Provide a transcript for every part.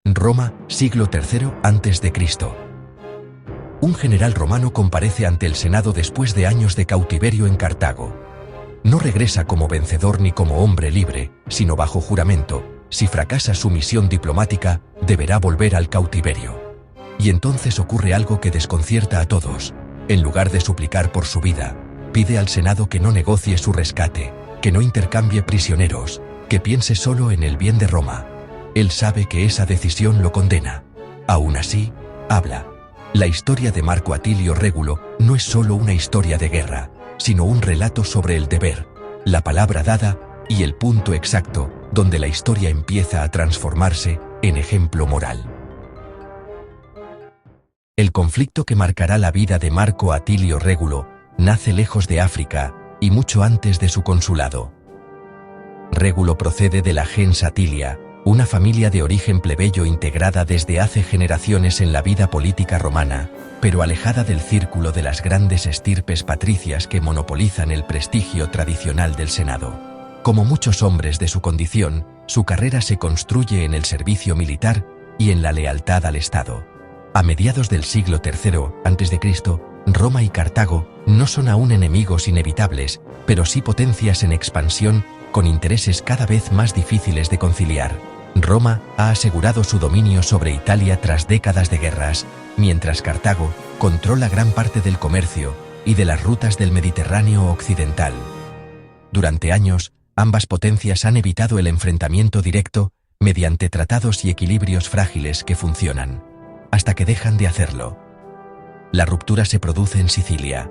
Roma, siglo III a.C. Un general romano comparece ante el Senado después de años de cautiverio en Cartago. No regresa como vencedor ni como hombre libre, sino bajo juramento. Si fracasa su misión diplomática, deberá volver al cautiverio. Y entonces ocurre algo que desconcierta a todos. En lugar de suplicar por su vida, pide al Senado que no negocie su rescate, que no intercambie prisioneros, que piense solo en el bien de Roma. Él sabe que esa decisión lo condena. Aún así, habla. La historia de Marco Atilio Régulo no es solo una historia de guerra, sino un relato sobre el deber, la palabra dada y el punto exacto donde la historia empieza a transformarse en ejemplo moral. El conflicto que marcará la vida de Marco Atilio Régulo nace lejos de África y mucho antes de su consulado. Régulo procede de la gens Atilia, una familia de origen plebeyo integrada desde hace generaciones en la vida política romana, pero alejada del círculo de las grandes estirpes patricias que monopolizan el prestigio tradicional del Senado. Como muchos hombres de su condición, su carrera se construye en el servicio militar y en la lealtad al Estado. A mediados del siglo III a.C., Roma y Cartago no son aún enemigos inevitables, pero sí potencias en expansión con intereses cada vez más difíciles de conciliar. Roma ha asegurado su dominio sobre Italia tras décadas de guerras, mientras Cartago controla gran parte del comercio y de las rutas del Mediterráneo occidental. Durante años, ambas potencias han evitado el enfrentamiento directo mediante tratados y equilibrios frágiles que funcionan, hasta que dejan de hacerlo. La ruptura se produce en Sicilia.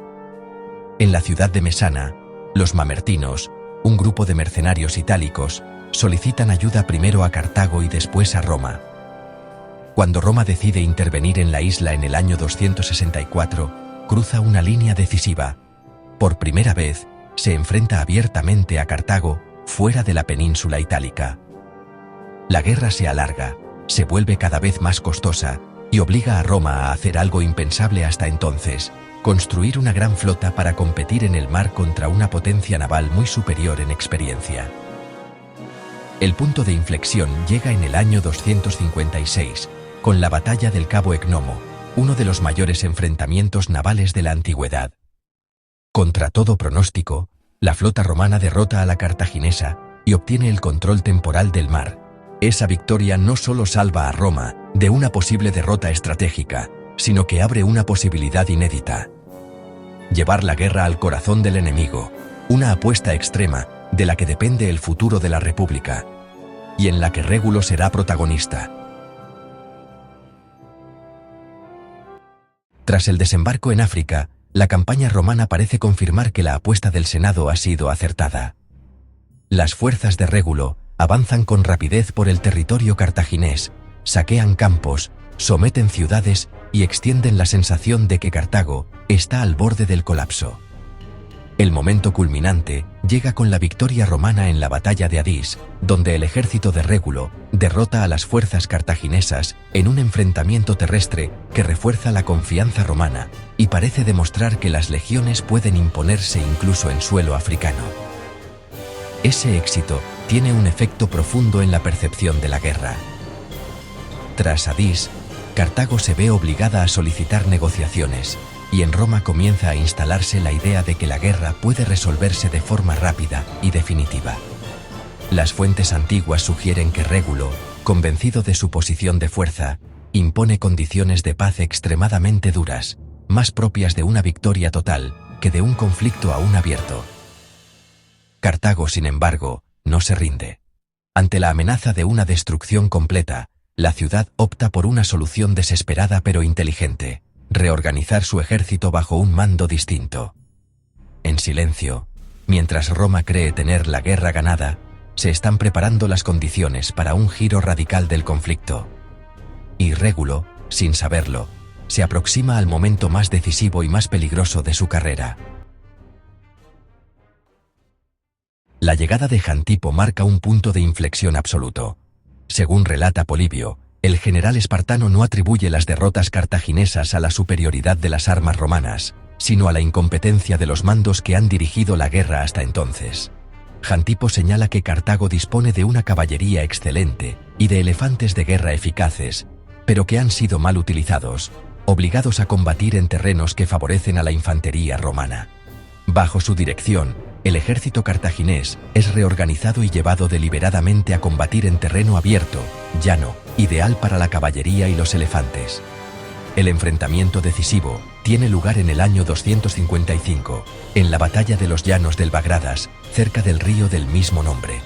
En la ciudad de Mesana, los mamertinos, un grupo de mercenarios itálicos, solicitan ayuda primero a Cartago y después a Roma. Cuando Roma decide intervenir en la isla en el año 264, cruza una línea decisiva. Por primera vez, se enfrenta abiertamente a Cartago, fuera de la península itálica. La guerra se alarga, se vuelve cada vez más costosa, y obliga a Roma a hacer algo impensable hasta entonces: construir una gran flota para competir en el mar contra una potencia naval muy superior en experiencia. El punto de inflexión llega en el año 256, con la batalla del Cabo Ecnomo, uno de los mayores enfrentamientos navales de la antigüedad. Contra todo pronóstico, la flota romana derrota a la cartaginesa y obtiene el control temporal del mar. Esa victoria no solo salva a Roma de una posible derrota estratégica, sino que abre una posibilidad inédita: llevar la guerra al corazón del enemigo, una apuesta extrema de la que depende el futuro de la República, y en la que Régulo será protagonista. Tras el desembarco en África, la campaña romana parece confirmar que la apuesta del Senado ha sido acertada. Las fuerzas de Régulo avanzan con rapidez por el territorio cartaginés, saquean campos, someten ciudades y extienden la sensación de que Cartago está al borde del colapso. El momento culminante llega con la victoria romana en la batalla de Adís, donde el ejército de Régulo derrota a las fuerzas cartaginesas en un enfrentamiento terrestre que refuerza la confianza romana y parece demostrar que las legiones pueden imponerse incluso en suelo africano. Ese éxito tiene un efecto profundo en la percepción de la guerra. Tras Adís, Cartago se ve obligada a solicitar negociaciones, y en Roma comienza a instalarse la idea de que la guerra puede resolverse de forma rápida y definitiva. Las fuentes antiguas sugieren que Régulo, convencido de su posición de fuerza, impone condiciones de paz extremadamente duras, más propias de una victoria total que de un conflicto aún abierto. Cartago, sin embargo, no se rinde. Ante la amenaza de una destrucción completa, la ciudad opta por una solución desesperada pero inteligente: reorganizar su ejército bajo un mando distinto. En silencio, mientras Roma cree tener la guerra ganada, se están preparando las condiciones para un giro radical del conflicto. Y Régulo, sin saberlo, se aproxima al momento más decisivo y más peligroso de su carrera. La llegada de Jantipo marca un punto de inflexión absoluto. Según relata Polibio, el general espartano no atribuye las derrotas cartaginesas a la superioridad de las armas romanas, sino a la incompetencia de los mandos que han dirigido la guerra hasta entonces. Jantipo señala que Cartago dispone de una caballería excelente y de elefantes de guerra eficaces, pero que han sido mal utilizados, obligados a combatir en terrenos que favorecen a la infantería romana. Bajo su dirección, el ejército cartaginés es reorganizado y llevado deliberadamente a combatir en terreno abierto, llano, ideal para la caballería y los elefantes. El enfrentamiento decisivo tiene lugar en el año 255, en la batalla de los llanos del Bagradas, cerca del río del mismo nombre.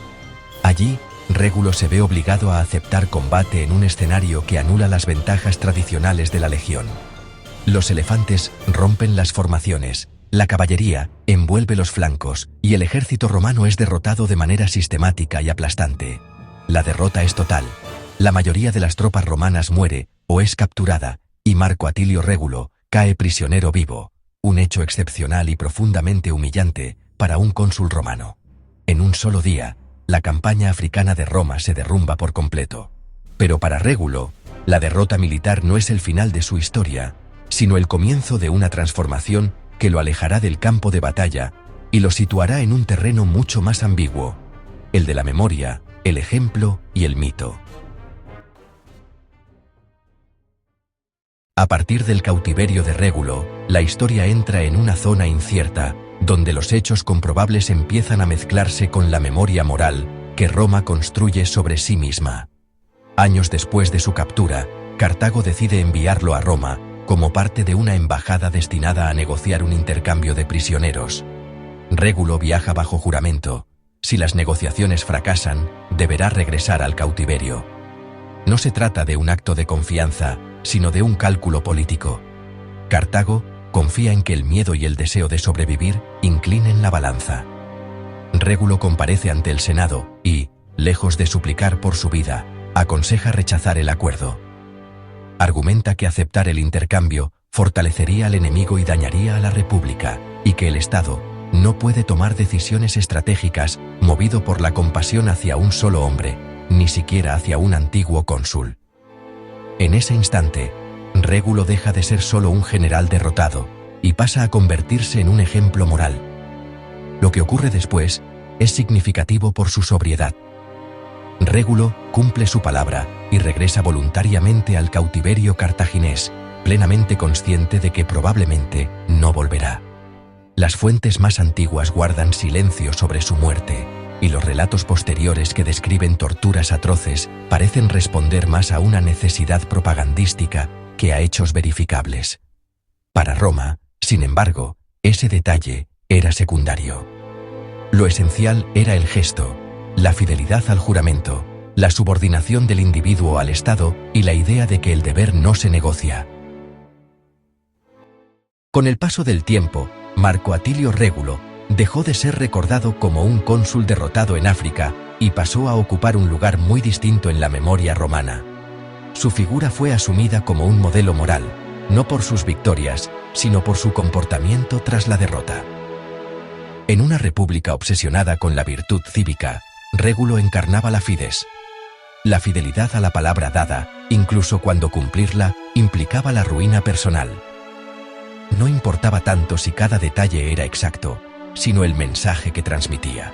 Allí, Régulo se ve obligado a aceptar combate en un escenario que anula las ventajas tradicionales de la legión. Los elefantes rompen las formaciones, la caballería envuelve los flancos y el ejército romano es derrotado de manera sistemática y aplastante. La derrota es total. La mayoría de las tropas romanas muere o es capturada, y Marco Atilio Régulo cae prisionero vivo, un hecho excepcional y profundamente humillante para un cónsul romano. En un solo día, la campaña africana de Roma se derrumba por completo. Pero para Régulo, la derrota militar no es el final de su historia, sino el comienzo de una transformación que lo alejará del campo de batalla y lo situará en un terreno mucho más ambiguo, el de la memoria, el ejemplo y el mito. A partir del cautiverio de Régulo, la historia entra en una zona incierta, donde los hechos comprobables empiezan a mezclarse con la memoria moral que Roma construye sobre sí misma. Años después de su captura, Cartago decide enviarlo a Roma como parte de una embajada destinada a negociar un intercambio de prisioneros. Régulo viaja bajo juramento. Si las negociaciones fracasan, deberá regresar al cautiverio. No se trata de un acto de confianza, sino de un cálculo político. Cartago confía en que el miedo y el deseo de sobrevivir inclinen la balanza. Régulo comparece ante el Senado y, lejos de suplicar por su vida, aconseja rechazar el acuerdo. Argumenta que aceptar el intercambio fortalecería al enemigo y dañaría a la República, y que el Estado no puede tomar decisiones estratégicas movido por la compasión hacia un solo hombre, ni siquiera hacia un antiguo cónsul. En ese instante, Régulo deja de ser solo un general derrotado y pasa a convertirse en un ejemplo moral. Lo que ocurre después es significativo por su sobriedad. Régulo cumple su palabra y regresa voluntariamente al cautiverio cartaginés, plenamente consciente de que probablemente no volverá. Las fuentes más antiguas guardan silencio sobre su muerte, y los relatos posteriores que describen torturas atroces parecen responder más a una necesidad propagandística que a hechos verificables. Para Roma, sin embargo, ese detalle era secundario. Lo esencial era el gesto, la fidelidad al juramento, la subordinación del individuo al Estado y la idea de que el deber no se negocia. Con el paso del tiempo, Marco Atilio Régulo dejó de ser recordado como un cónsul derrotado en África y pasó a ocupar un lugar muy distinto en la memoria romana. Su figura fue asumida como un modelo moral, no por sus victorias, sino por su comportamiento tras la derrota. En una república obsesionada con la virtud cívica, Régulo encarnaba la fides. La fidelidad a la palabra dada, incluso cuando cumplirla implicaba la ruina personal. No importaba tanto si cada detalle era exacto, sino el mensaje que transmitía.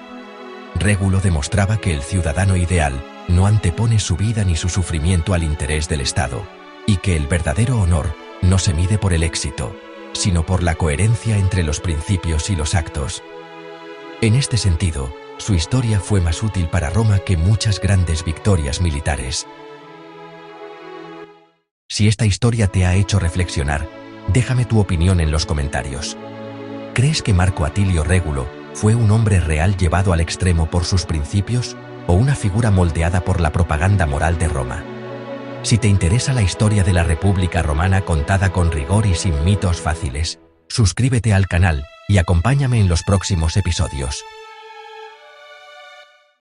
Régulo demostraba que el ciudadano ideal no antepone su vida ni su sufrimiento al interés del Estado, y que el verdadero honor no se mide por el éxito, sino por la coherencia entre los principios y los actos. En este sentido, su historia fue más útil para Roma que muchas grandes victorias militares. Si esta historia te ha hecho reflexionar, déjame tu opinión en los comentarios. ¿Crees que Marco Atilio Régulo fue un hombre real llevado al extremo por sus principios o una figura moldeada por la propaganda moral de Roma? Si te interesa la historia de la República Romana contada con rigor y sin mitos fáciles, suscríbete al canal y acompáñame en los próximos episodios.